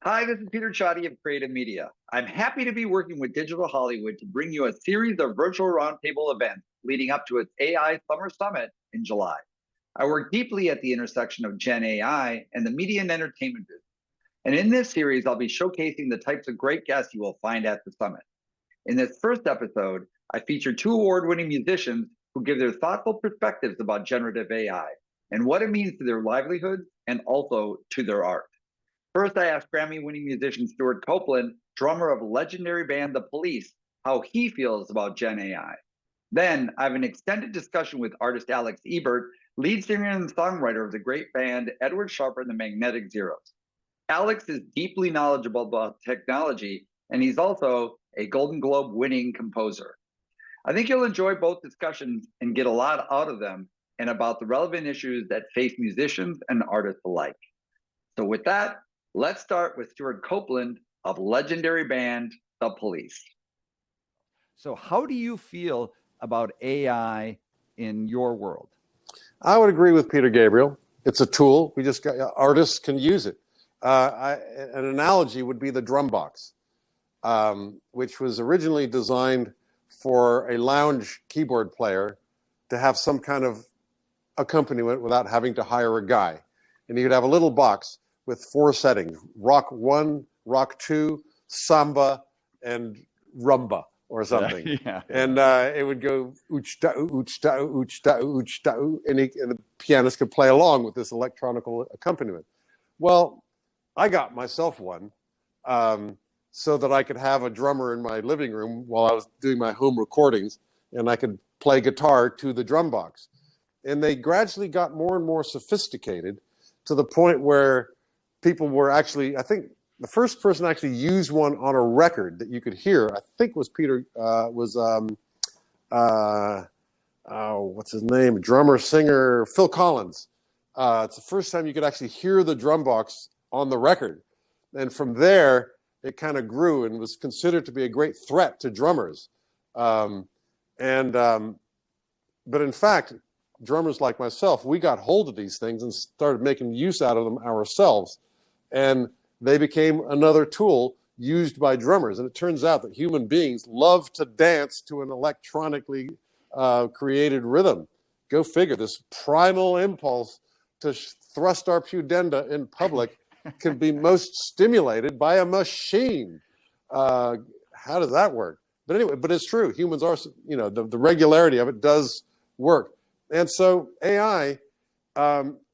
Hi, this is Peter Csathy of Creative Media. I'm happy to be working with Digital Hollywood to bring you a series of virtual roundtable events leading up to its AI Summer Summit in July. I work deeply at the intersection of Gen AI and the media and entertainment business. And in this series, I'll be showcasing the types of great guests you will find at the summit. In this first episode, I feature two award-winning musicians who give their thoughtful perspectives about generative AI and what it means to their livelihoods and also to their art. First, I asked Grammy-winning musician Stewart Copeland, drummer of legendary band The Police, how he feels about Gen AI. Then, I have an extended discussion with artist Alex Ebert, lead singer and songwriter of the great band Edward Sharper and the Magnetic Zeros. Alex is deeply knowledgeable about technology, and he's also a Golden Globe winning composer. I think you'll enjoy both discussions and get a lot out of them and about the relevant issues that face musicians and artists alike. So with that, let's start with Stewart Copeland of legendary band The Police. So how do you feel about AI in your world? I would agree with Peter Gabriel. It's a tool. Artists can use it. An analogy would be the drum box, which was originally designed for a lounge keyboard player to have some kind of accompaniment without having to hire a guy. And you could have a little box with 4 settings: rock 1, rock 2, samba, and rumba or something. Yeah. And it would go ooch-da, ooch-da, ooch-da, ooch-da, and the pianist could play along with this electronical accompaniment. Well, I got myself one so that I could have a drummer in my living room while I was doing my home recordings, and I could play guitar to the drum box. And they gradually got more and more sophisticated to the point where people were actually, I think the first person actually used one on a record that you could hear, I think was what's his name? Drummer, singer, Phil Collins. It's the first time you could actually hear the drum box on the record. And from there, it kind of grew and was considered to be a great threat to drummers. But in fact, drummers like myself, we got hold of these things and started making use out of them ourselves. And they became another tool used by drummers. And it turns out that human beings love to dance to an electronically created rhythm. Go figure, this primal impulse to thrust our pudenda in public can be most stimulated by a machine. How does that work? But anyway, but it's true. Humans are, the regularity of it does work. And so AI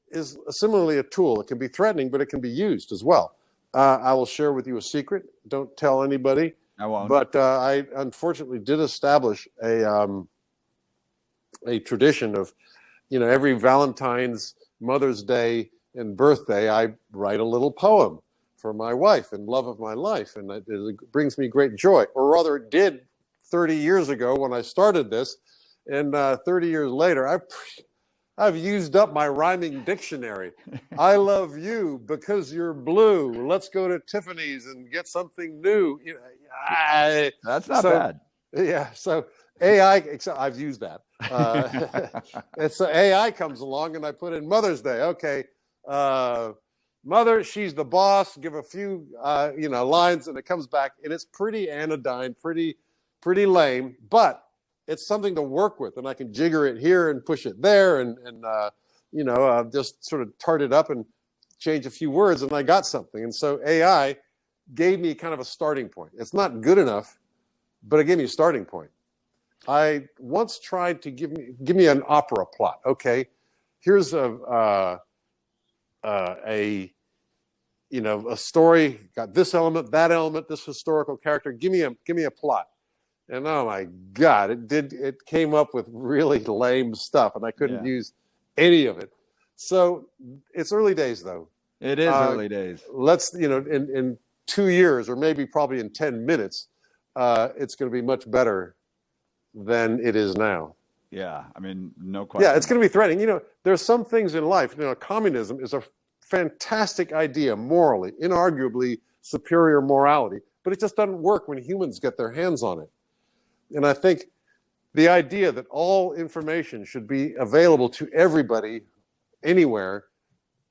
is similarly a tool. It can be threatening, but it can be used as well. I will share with you a secret. Don't tell anybody. I won't. But I unfortunately did establish a tradition of, every Valentine's, Mother's Day, and birthday, I write a little poem for my wife and love of my life. And it brings me great joy. Or rather, it did 30 years ago when I started this. And 30 years later, I've used up my rhyming dictionary. I love you because you're blue. Let's go to Tiffany's and get something new. That's not bad. Yeah. So AI, I've used that. And so AI comes along and I put in Mother's Day. Okay. Mother, she's the boss. Give a few, lines, and it comes back, and it's pretty anodyne, pretty lame, but it's something to work with, and I can jigger it here and push it there, and just sort of tart it up and change a few words, and I got something. And so AI gave me kind of a starting point. It's not good enough, but it gave me a starting point. I once tried to give me an opera plot. Okay, here's a story, got this element, that element, this historical character. Give me a plot. And oh my God, it came up with really lame stuff, and I couldn't use any of it. So it's early days, though. It is early days. Let's, in 2 years, or maybe probably in 10 minutes, it's going to be much better than it is now. Yeah, I mean, no question. Yeah, it's going to be threatening. There's some things in life. Communism is a fantastic idea, morally, inarguably superior morality, but it just doesn't work when humans get their hands on it. And I think the idea that all information should be available to everybody, anywhere,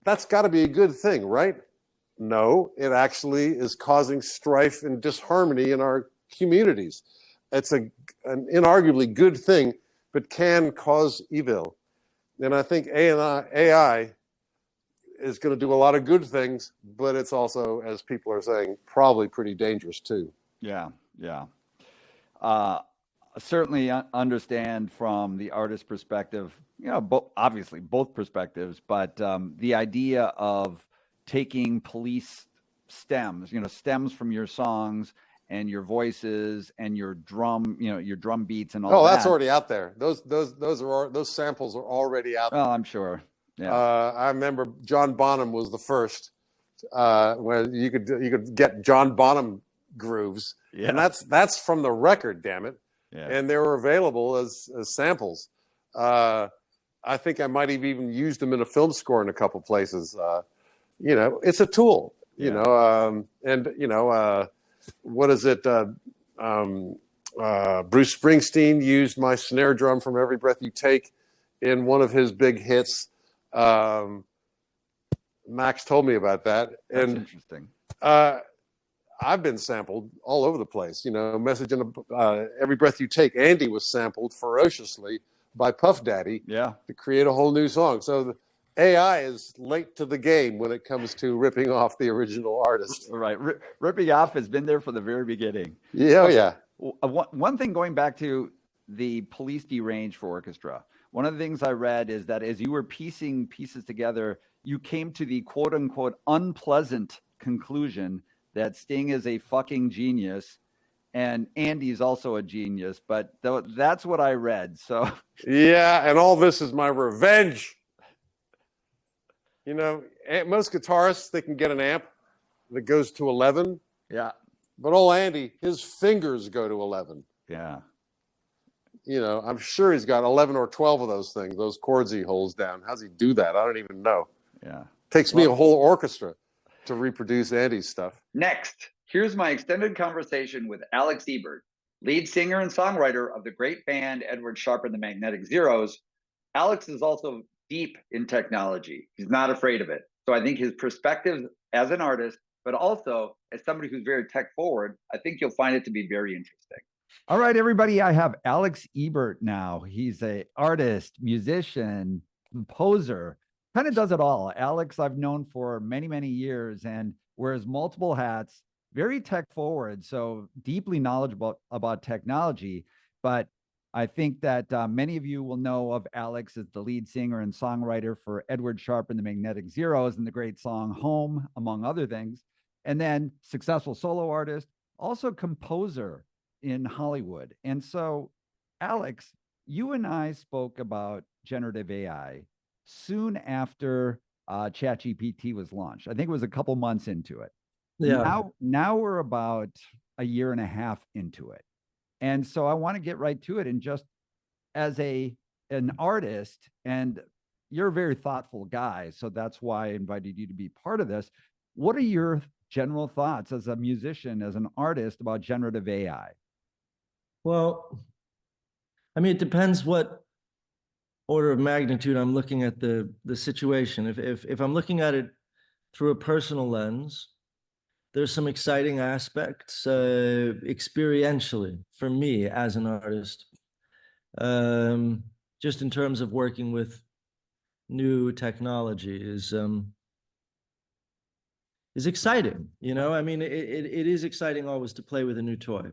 that's got to be a good thing, right? No, it actually is causing strife and disharmony in our communities. It's an inarguably good thing, but can cause evil. And I think AI is going to do a lot of good things, but it's also, as people are saying, probably pretty dangerous too. Yeah, yeah. Certainly understand from the artist perspective, obviously both perspectives, but the idea of taking police stems, stems from your songs and your voices and your drum, your drum beats and all that. Oh, that's already out there. Those samples are already out there. Oh, I'm sure. Yeah. I remember John Bonham was the first where you could get John Bonham grooves, Yeah. and that's from the record, damn it. Yeah. And they were available as samples. I think I might have even used them in a film score in a couple places. It's a tool. Yeah. What is it? Bruce Springsteen used my snare drum from Every Breath You Take in one of his big hits. Max told me about that. That's And interesting. I've been sampled all over the place. Message in Every Breath You Take. Andy was sampled ferociously by Puff Daddy to create a whole new song. So the AI is late to the game when it comes to ripping off the original artist. Right. Ripping off has been there from the very beginning. Yeah, oh, yeah. One thing, going back to the police derange for orchestra, one of the things I read is that as you were piecing pieces together, you came to the quote unquote unpleasant conclusion that Sting is a fucking genius and Andy's also a genius, but that's what I read. So yeah, and all this is my revenge. Most guitarists, they can get an amp that goes to 11. Yeah. But old Andy, his fingers go to 11. Yeah. I'm sure he's got 11 or 12 of those things, those chords he holds down. How's he do that? I don't even know. Yeah. Takes me a whole orchestra to reproduce Andy's stuff. Next, here's my extended conversation with Alex Ebert, lead singer and songwriter of the great band Edward Sharpe and the Magnetic Zeros. Alex is also deep in technology. He's not afraid of it. So I think his perspective as an artist, but also as somebody who's very tech forward, I think you'll find it to be very interesting. All right, everybody, I have Alex Ebert now. He's an artist, musician, composer, kind of does it all. Alex, I've known for many, many years and wears multiple hats, very tech forward, so deeply knowledgeable about technology. But I think that many of you will know of Alex as the lead singer and songwriter for Edward Sharpe and the Magnetic Zeros and the great song Home, among other things. And then successful solo artist, also composer in Hollywood. And so, Alex, you and I spoke about generative AI soon after ChatGPT was launched. I think it was a couple months into it. Yeah. Now we're about a year and a half into it. And so I want to get right to it. And just as an artist, and you're a very thoughtful guy, so that's why I invited you to be part of this. What are your general thoughts as a musician, as an artist, about generative AI? Well, I mean, it depends what order of magnitude I'm looking at the situation. If I'm looking at it through a personal lens, there's some exciting aspects experientially for me as an artist, just in terms of working with new technology is exciting. I mean, it is exciting always to play with a new toy.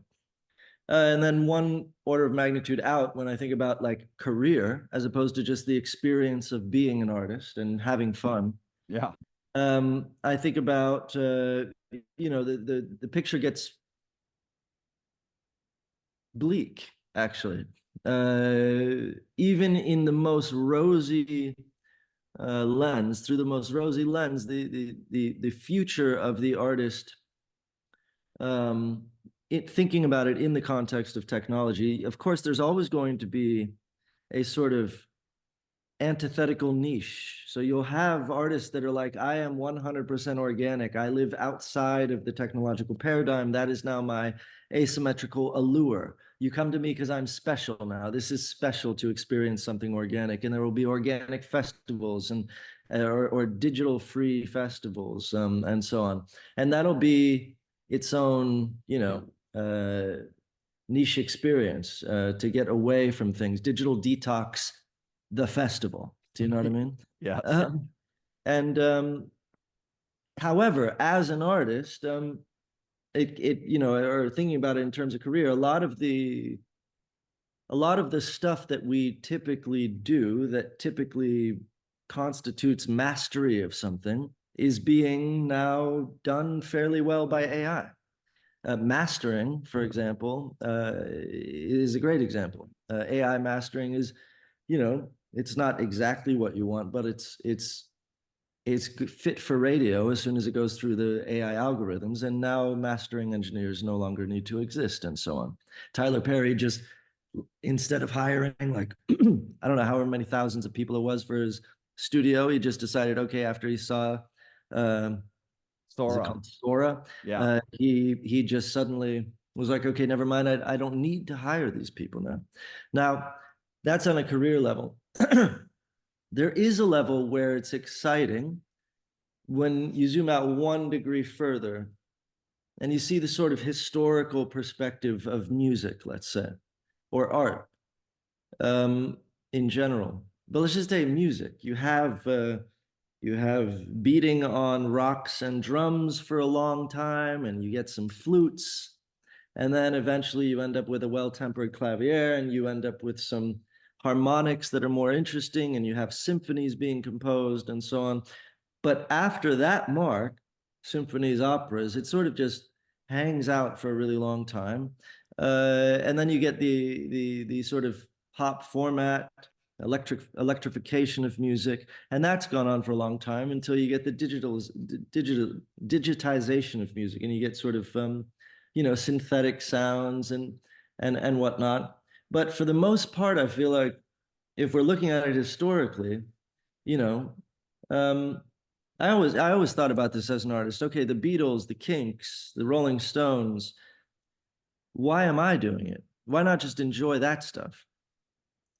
And then one order of magnitude out, when I think about like career, as opposed to just the experience of being an artist and having fun. Yeah. I think about, the picture gets bleak, actually. Even in the most rosy lens, through the most rosy lens, the future of the artist, thinking about it in the context of technology, of course, there's always going to be a sort of antithetical niche. So you'll have artists that are like, I am 100% organic. I live outside of the technological paradigm. That is now my asymmetrical allure. You come to me because I'm special now. This is special to experience something organic. And there will be organic festivals or digital free festivals, and so on. And that'll be its own, niche experience to get away from things. Digital detox, the festival. Do you know what I mean? Yeah. And however, as an artist, or thinking about it in terms of career, a lot of the stuff that we typically do, that typically constitutes mastery of something, is being now done fairly well by AI. Mastering, for example, is a great example. AI mastering is, it's not exactly what you want, but it's fit for radio as soon as it goes through the AI algorithms. And now mastering engineers no longer need to exist, and so on. Tyler Perry just, instead of hiring like I don't know however many thousands of people it was for his studio, he just decided, okay, after he saw is it Sora. called Sora? Yeah. He just suddenly was like, okay, never mind. I don't need to hire these people now. Now, that's on a career level. There is a level where it's exciting when you zoom out 1 degree further and you see the sort of historical perspective of music, let's say, or art in general. But let's just say music. You have beating on rocks and drums for a long time, and you get some flutes, and then eventually you end up with a well-tempered clavier, and you end up with some harmonics that are more interesting, and you have symphonies being composed and so on. But after that mark, symphonies, operas, it sort of just hangs out for a really long time. And then you get the sort of pop format, electrification of music, and that's gone on for a long time until you get the digitization of music, and you get sort of synthetic sounds and whatnot. But for the most part, I feel like if we're looking at it historically, I always thought about this as an artist. Okay, the Beatles, the Kinks, the Rolling Stones. Why am I doing it? Why not just enjoy that stuff?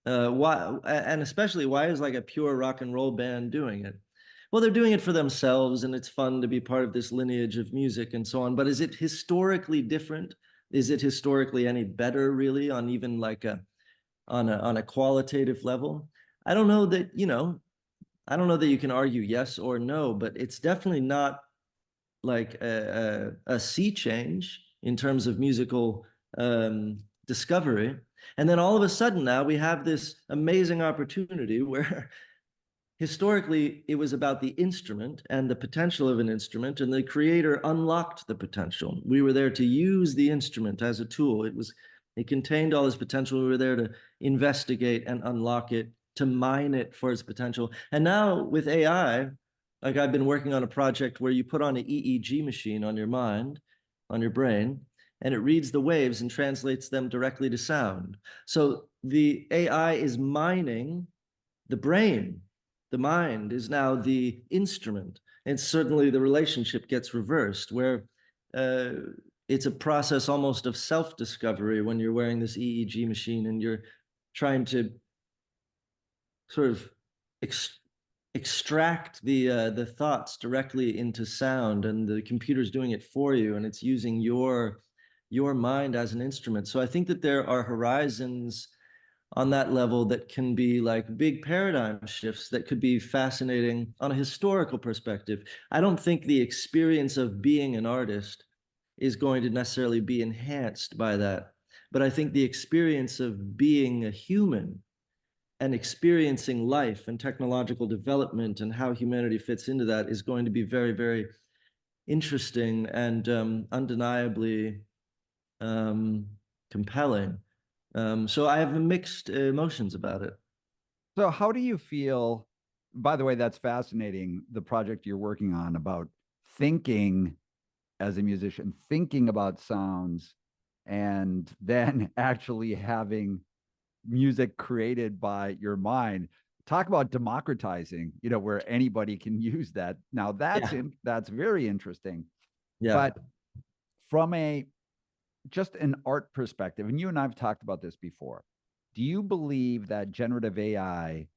Why, and especially, why is like a pure rock and roll band doing it? Well, they're doing it for themselves, and it's fun to be part of this lineage of music and so on. But is it historically different? Is it historically any better, really, on even like on a qualitative level? I don't know that, I don't know that you can argue yes or no, but it's definitely not like a sea change in terms of musical discovery. And then all of a sudden now we have this amazing opportunity where historically it was about the instrument and the potential of an instrument, and the creator unlocked the potential. We were there to use the instrument as a tool. It contained all this potential. We were there to investigate and unlock it, to mine it for its potential. And now with AI, like I've been working on a project where you put on an EEG machine on your mind, on your brain, and it reads the waves and translates them directly to sound. So the AI is mining the brain. The mind is now the instrument. And certainly the relationship gets reversed, where it's a process almost of self-discovery when you're wearing this EEG machine and you're trying to sort of extract the thoughts directly into sound, and the computer's doing it for you, and it's using your mind as an instrument. So I think that there are horizons on that level that can be like big paradigm shifts that could be fascinating on a historical perspective. I don't think the experience of being an artist is going to necessarily be enhanced by that, but I think the experience of being a human and experiencing life and technological development and how humanity fits into that is going to be very, very interesting and undeniably compelling. So I have mixed emotions about it. So how do you feel, by the way, that's fascinating, the project you're working on about thinking as a musician, thinking about sounds, and then actually having music created by your mind. Talk about democratizing, where anybody can use that. Now that's very interesting. Yeah. But from just an art perspective, and you and I've talked about this before, do you believe that generative AI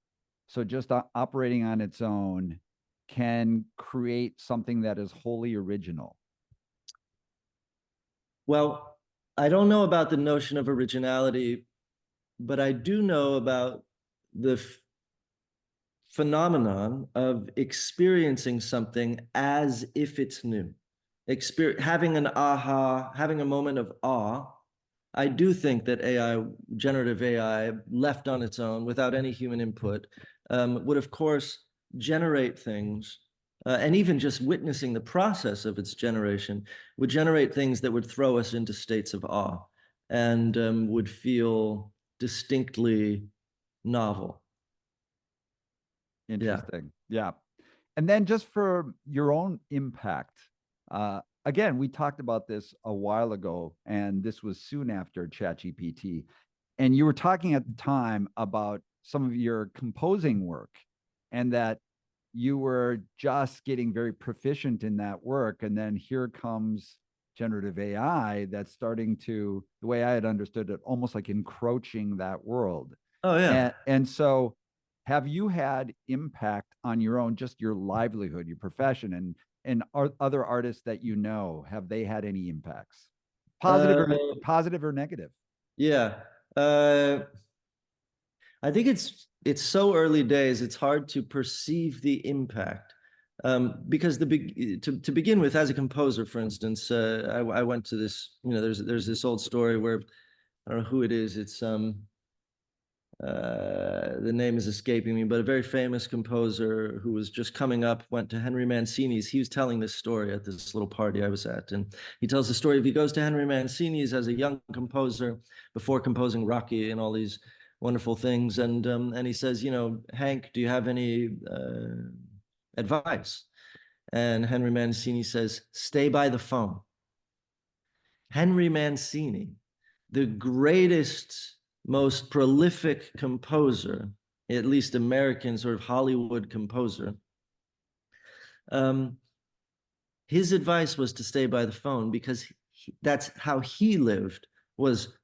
so just operating on its own, can create something that is wholly original? Well, I don't know about the notion of originality, but I do know about the phenomenon of experiencing something as if it's new. Having an aha, having a moment of awe. I do think that AI, generative AI, left on its own without any human input, would of course generate things, and even just witnessing the process of its generation would generate things that would throw us into states of awe and would feel distinctly novel. Interesting. Yeah. And then just for your own impact, again, we talked about this a while ago, and this was soon after ChatGPT. And you were talking at the time about some of your composing work and that you were just getting very proficient in that work. And then here comes generative AI that's starting to, the way I had understood it, almost like encroaching that world. Oh yeah. And so have you had impact on your own, just your livelihood, your profession, and other artists that you know, have they had any impacts? Positive or negative? Yeah. I think it's so early days, it's hard to perceive the impact. Because to begin with, as a composer, for instance, I went to this, there's this old story where, I don't know who it is, it's the name is escaping me, but a very famous composer who was just coming up went to Henry Mancini's. He was telling this story at this little party I was at, and he tells the story of he goes to Henry Mancini's as a young composer before composing Rocky and all these wonderful things, and he says, Hank, do you have any advice? And Henry Mancini says, stay by the phone. Henry Mancini, the greatest, most prolific composer, at least American sort of Hollywood composer, his advice was to stay by the phone because that's how he lived, was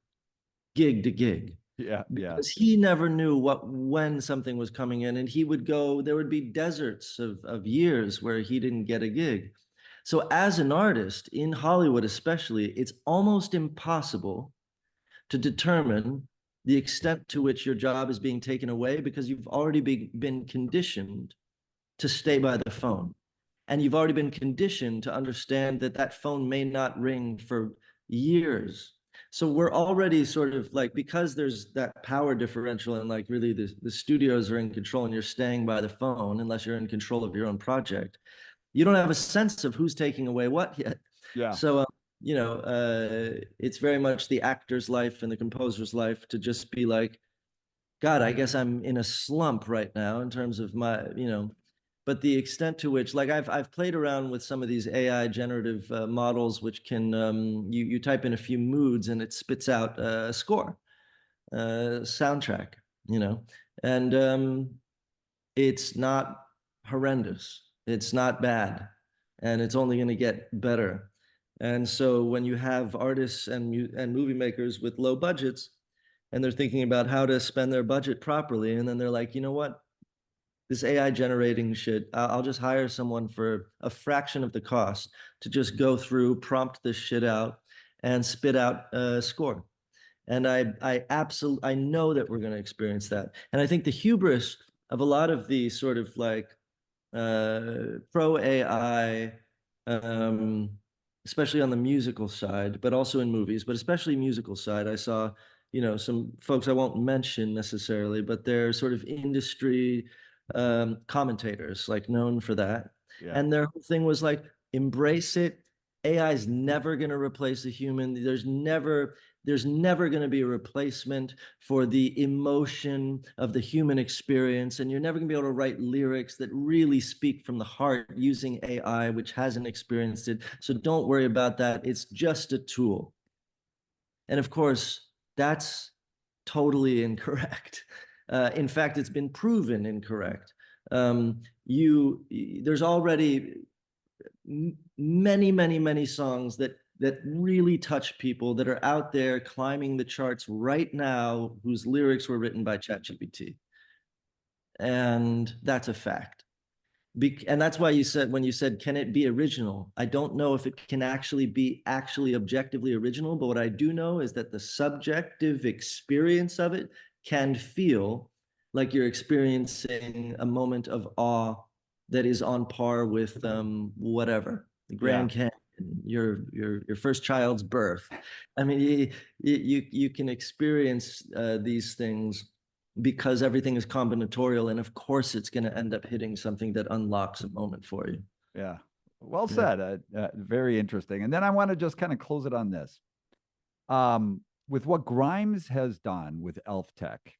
gig to gig. Yeah. Because he never knew when something was coming in, and he would go, there would be deserts of years where he didn't get a gig. So as an artist in Hollywood especially, it's almost impossible to determine the extent to which your job is being taken away because you've already been conditioned to stay by the phone. And you've already been conditioned to understand that that phone may not ring for years. So we're already sort of like, because there's that power differential and like really the studios are in control and you're staying by the phone unless you're in control of your own project. You don't have a sense of who's taking away what yet. Yeah. So, it's very much the actor's life and the composer's life to just be like, God, I guess I'm in a slump right now in terms of my, but the extent to which, like I've played around with some of these AI generative models, which can, you type in a few moods and it spits out a score, soundtrack, and it's not horrendous. It's not bad, and it's only going to get better. And so when you have artists and movie makers with low budgets, and they're thinking about how to spend their budget properly, and then they're like, you know what? This AI generating shit, I'll just hire someone for a fraction of the cost to just go through, prompt this shit out, and spit out a score. And I absolutely know that we're going to experience that. And I think the hubris of a lot of the sort of like pro AI, especially on the musical side, but also in movies, but especially musical side, I saw, some folks I won't mention necessarily, but they're sort of industry commentators, like known for that. Yeah. And their whole thing was like, embrace it. AI is never going to replace a human. There's never going to be a replacement for the emotion of the human experience. And you're never going to be able to write lyrics that really speak from the heart using AI, which hasn't experienced it. So don't worry about that. It's just a tool. And of course, that's totally incorrect. In fact, it's been proven incorrect. There's already many songs that really touch people that are out there climbing the charts right now, whose lyrics were written by ChatGPT. And that's a fact. And that's why you said, when you said, can it be original? I don't know if it can actually be objectively original, but what I do know is that the subjective experience of it can feel like you're experiencing a moment of awe that is on par with whatever, the Grand Canyon, your first child's birth. I mean, you can experience these things because everything is combinatorial, and of course it's going to end up hitting something that unlocks a moment for you. Yeah. Well Yeah. said. Very interesting. And then I want to just kind of close it on this. With what Grimes has done with Elf Tech,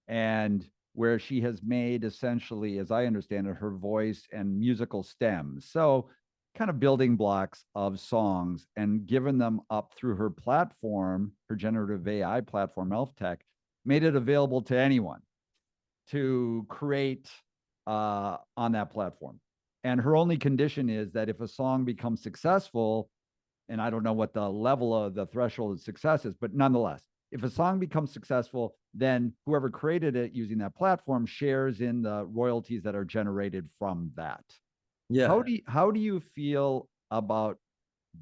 and where she has made essentially, as I understand it, her voice and musical stems. So kind of building blocks of songs and given them up through her platform, her generative AI platform, Elf Tech, made it available to anyone to create on that platform. And her only condition is that if a song becomes successful, and I don't know what the level of the threshold of success is, but nonetheless, if a song becomes successful, then whoever created it using that platform shares in the royalties that are generated from that. Yeah. How do you feel about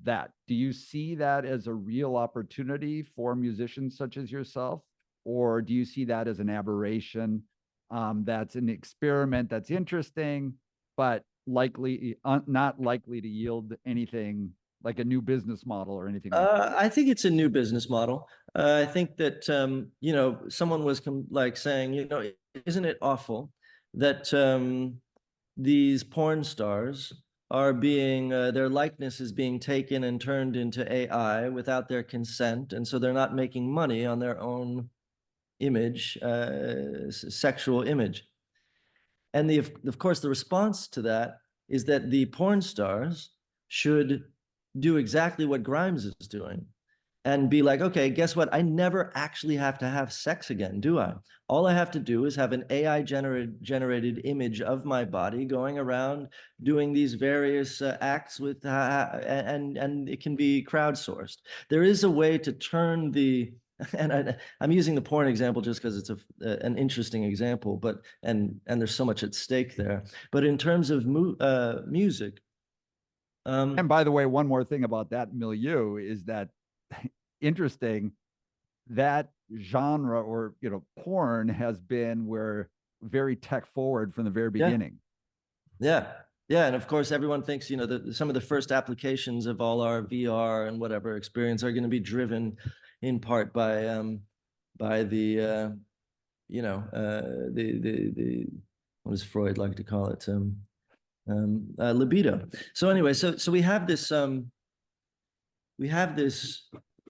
that? Do you see that as a real opportunity for musicians such as yourself? Or do you see that as an aberration? That's an experiment that's interesting, but likely not likely to yield anything like a new business model or anything like that. I think it's a new business model. I think that someone was like saying, isn't it awful that these porn stars are being their likeness is being taken and turned into AI without their consent, and so they're not making money on their own image, sexual image. And of course, the response to that is that the porn stars should do exactly what Grimes is doing and be like, okay, guess what? I never actually have to have sex again, do I? All I have to do is have an AI generated image of my body going around doing these various acts with, and it can be crowdsourced. There is a way to turn the, and I'm using the porn example just because it's an interesting example, but and there's so much at stake there. But in terms of music, and by the way, one more thing about that milieu is that interesting, that genre or porn has been very tech forward from the very beginning. Yeah. And of course, everyone thinks, that some of the first applications of all our VR and whatever experience are going to be driven in part by the what does Freud like to call it? Libido. So anyway, so we have this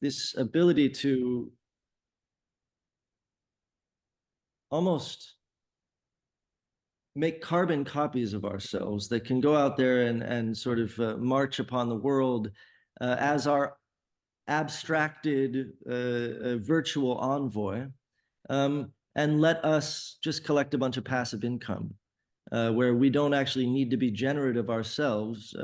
this ability to almost make carbon copies of ourselves that can go out there and sort of march upon the world as our abstracted virtual envoy, and let us just collect a bunch of passive income where we don't actually need to be generative ourselves.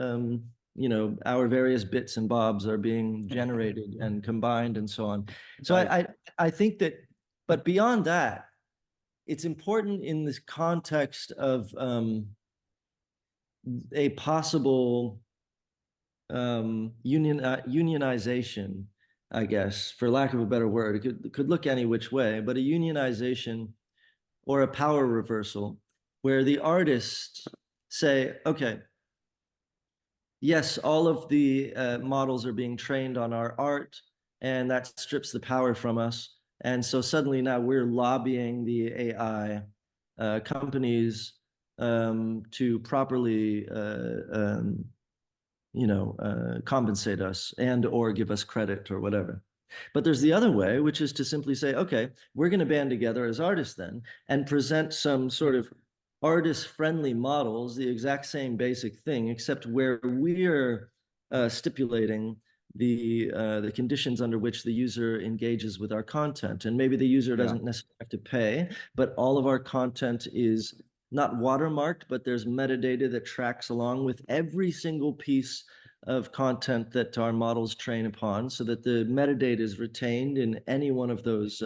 Our various bits and bobs are being generated and combined and so on. So I think that, but beyond that, it's important in this context of a possible unionization, I guess, for lack of a better word. It could look any which way, but a unionization or a power reversal where the artists say, okay, yes, all of the models are being trained on our art, and that strips the power from us. And so suddenly now we're lobbying the AI companies to properly compensate us and or give us credit or whatever. But there's the other way, which is to simply say, okay, we're going to band together as artists then and present some sort of artist-friendly models, the exact same basic thing, except where we're stipulating the conditions under which the user engages with our content. And maybe the user doesn't necessarily have to pay, but all of our content is not watermarked, but there's metadata that tracks along with every single piece of content that our models train upon, so that the metadata is retained in any one of those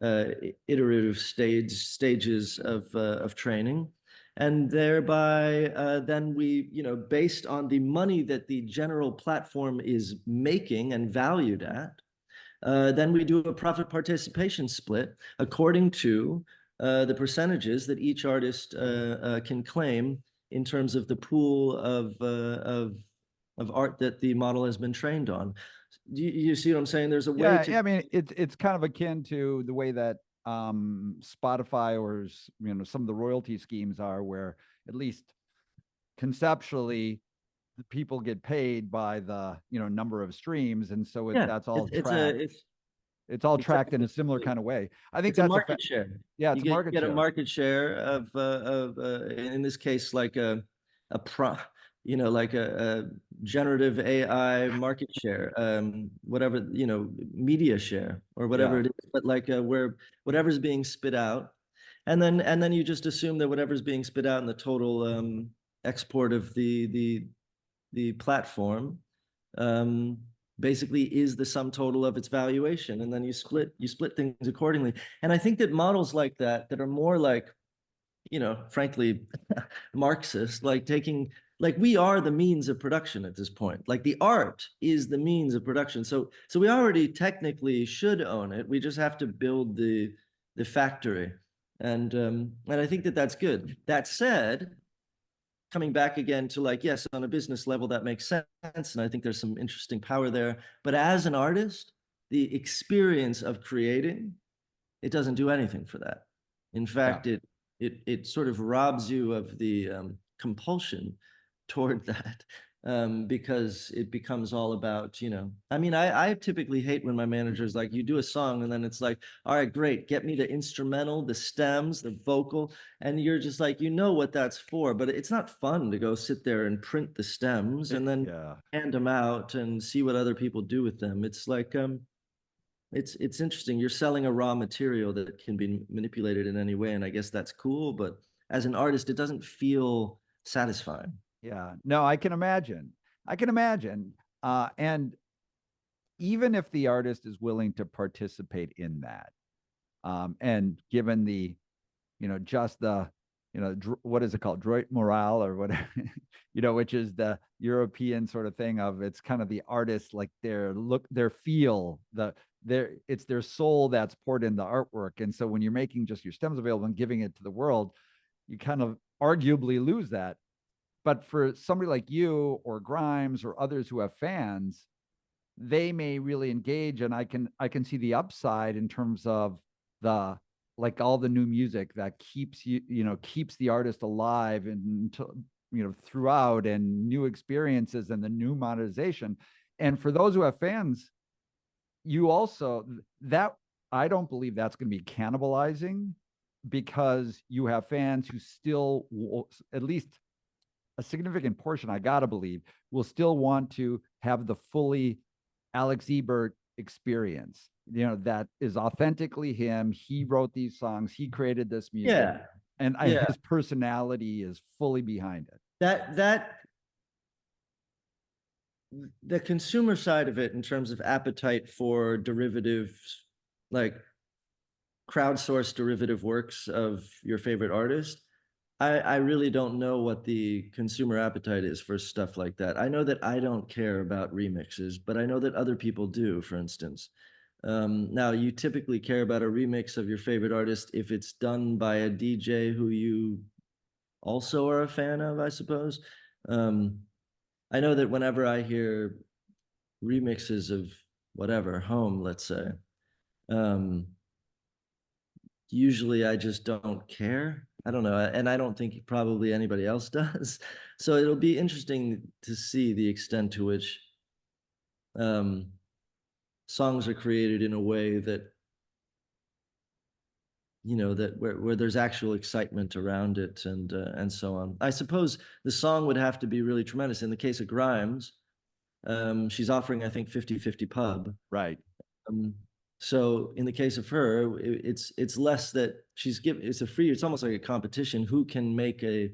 iterative stages of training. And thereby, then we, based on the money that the general platform is making and valued at, then we do a profit participation split according to the percentages that each artist can claim in terms of the pool of art that the model has been trained on. You see what I'm saying? There's a way to. I mean, it's kind of akin to the way that Spotify or some of the royalty schemes are, where at least conceptually the people get paid by the number of streams, and so that's all tracked. It's all tracked in a similar kind of way. I think it's that's a market share. Yeah, it's you a market get share. a market share of in this case like a generative AI market share, whatever, media share or whatever it is, but like where whatever's being spit out, and then you just assume that whatever's being spit out in the total export of the platform basically is the sum total of its valuation, and then you split things accordingly. And I think that models like that are more like, frankly, Marxist, like we are the means of production at this point. Like the art is the means of production. So we already technically should own it. We just have to build the factory. And I think that that's good. That said, coming back again to like, yes, on a business level, that makes sense. And I think there's some interesting power there. But as an artist, the experience of creating, it doesn't do anything for that. In fact, it sort of robs you of the compulsion toward that, because it becomes all about, I mean, I typically hate when my manager is like, you do a song and then it's like, all right, great, get me the instrumental, the stems, the vocal, and you're just like, what that's for, but it's not fun to go sit there and print the stems and then hand them out and see what other people do with them. It's like, it's interesting. You're selling a raw material that can be manipulated in any way, and I guess that's cool, but as an artist, it doesn't feel satisfying. Yeah, no, I can imagine. And even if the artist is willing to participate in that, and given the, just the, what is it called? Droit morale or whatever, which is the European sort of thing of, it's kind of the artist, like their feel, it's their soul that's poured in the artwork. And so when you're making just your stems available and giving it to the world, you kind of arguably lose that. But for somebody like you or Grimes or others who have fans, they may really engage, and I can see the upside in terms of like all the new music that keeps keeps the artist alive and throughout, and new experiences and the new monetization. And for those who have fans, you also, that I don't believe that's going to be cannibalizing, because you have fans who still, at least a significant portion, I gotta believe, will still want to have the fully Alex Ebert experience, that is authentically him. He wrote these songs, he created this music, and his personality is fully behind it. That the consumer side of it, in terms of appetite for derivatives, like crowdsourced derivative works of your favorite artist, I really don't know what the consumer appetite is for stuff like that. I know that I don't care about remixes, but I know that other people do, for instance. Now, you typically care about a remix of your favorite artist if it's done by a DJ who you also are a fan of, I suppose. I know that whenever I hear remixes of whatever, Home, let's say, usually I just don't care. I don't know. And I don't think probably anybody else does. So it'll be interesting to see the extent to which songs are created in a way that, that where there's actual excitement around it, and so on. I suppose the song would have to be really tremendous. In the case of Grimes, she's offering, I think, 50-50 pub. Right. So in the case of her, it's less that it's almost like a competition. Who can make a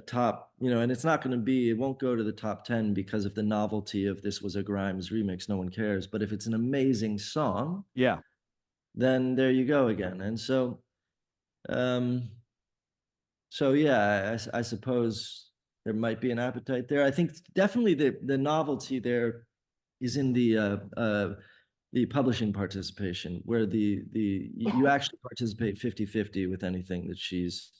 top, and it's not going to be, it won't go to the top 10 because of the novelty of this was a Grimes remix. No one cares. But if it's an amazing song, then there you go again. And um, so yeah, I suppose there might be an appetite there. I think definitely the novelty there is in the publishing participation, where you actually participate 50-50 with anything that she's.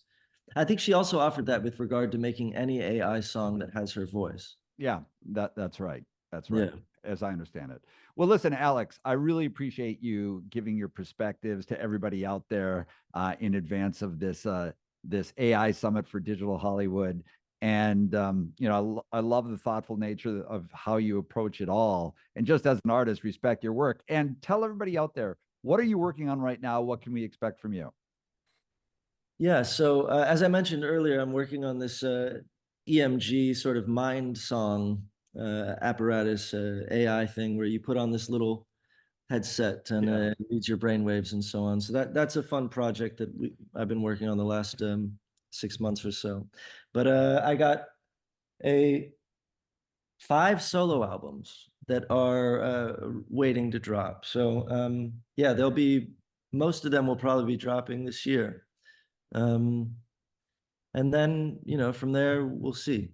I think she also offered that with regard to making any AI song that has her voice. Yeah, that's right. That's Yeah. right, as I understand it. Well, listen, Alex, I really appreciate you giving your perspectives to everybody out there in advance of this AI summit for digital Hollywood. And you know, I love the thoughtful nature of how you approach it all. And just as an artist, respect your work. And tell everybody out there, what are you working on right now? What can we expect from you? Yeah, so as I mentioned earlier, I'm working on this EMG sort of mind song apparatus AI thing where you put on this little headset and Yeah. it reads your brain waves and so on. So that's a fun project that I've been working on the last 6 months or so. But I got 5 solo albums that are waiting to drop. So yeah, most of them will probably be dropping this year. And then, from there, we'll see.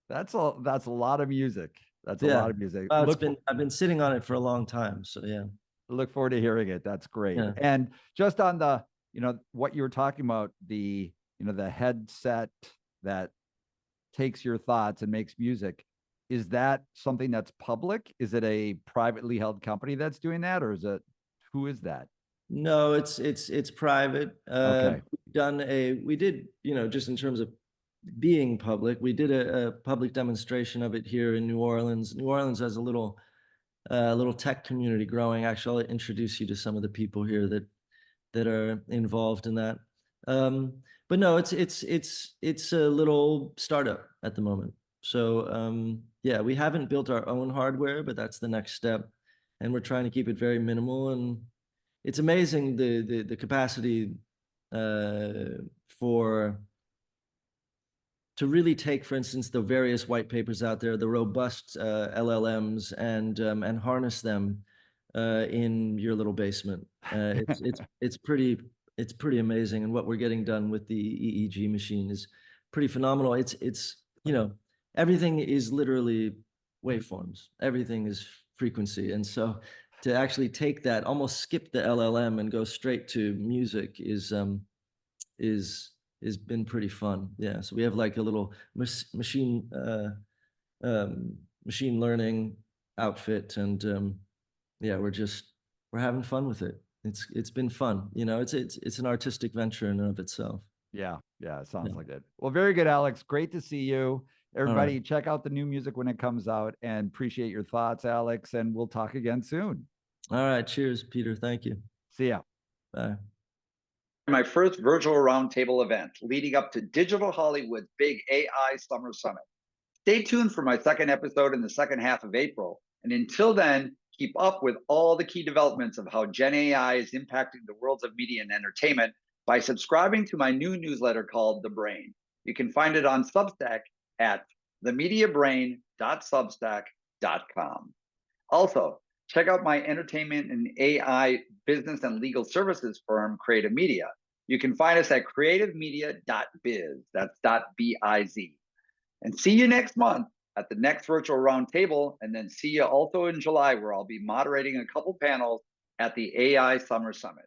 That's a lot of music. That's a Yeah. lot of music. Well, I've been sitting on it for a long time. So yeah. Look forward to hearing it. That's great. Yeah. And just on the, what you were talking about, the headset that takes your thoughts and makes music, is that something that's public? Is it a privately held company that's doing that, or who is that? No, it's private. Okay. We did, just in terms of being public, we did a public demonstration of it here in New Orleans. New Orleans has a little tech community growing. Actually, I'll introduce you to some of the people here that are involved in that. But no, it's a little startup at the moment. So yeah, we haven't built our own hardware, but that's the next step, and we're trying to keep it very minimal. And it's amazing the capacity to really take, for instance, the various white papers out there, the robust LLMs, and harness them in your little basement. It's pretty amazing, and what we're getting done with the EEG machine is pretty phenomenal. It's everything is literally waveforms. Everything is frequency, and so to actually take that, almost skip the LLM and go straight to music is has been pretty fun. Yeah, so we have like a little machine learning outfit, and yeah, we're having fun with it. It's been fun. It's an artistic venture in and of itself. Yeah, it sounds like it. Well, very good, Alex. Great to see you. Everybody, right. Check out the new music when it comes out, and appreciate your thoughts, Alex. And we'll talk again soon. All right, cheers, Peter. Thank you. See ya. Bye. My first virtual roundtable event leading up to Digital Hollywood's big AI Summer Summit. Stay tuned for my second episode in the second half of April. And until then, keep up with all the key developments of how Gen AI is impacting the worlds of media and entertainment by subscribing to my new newsletter called The Brain. You can find it on Substack at themediabrain.substack.com. Also, check out my entertainment and AI business and legal services firm, Creative Media. You can find us at creativemedia.biz. That's .biz. And see you next month at the next virtual roundtable, and then see you also in July, where I'll be moderating a couple panels at the AI Summer Summit.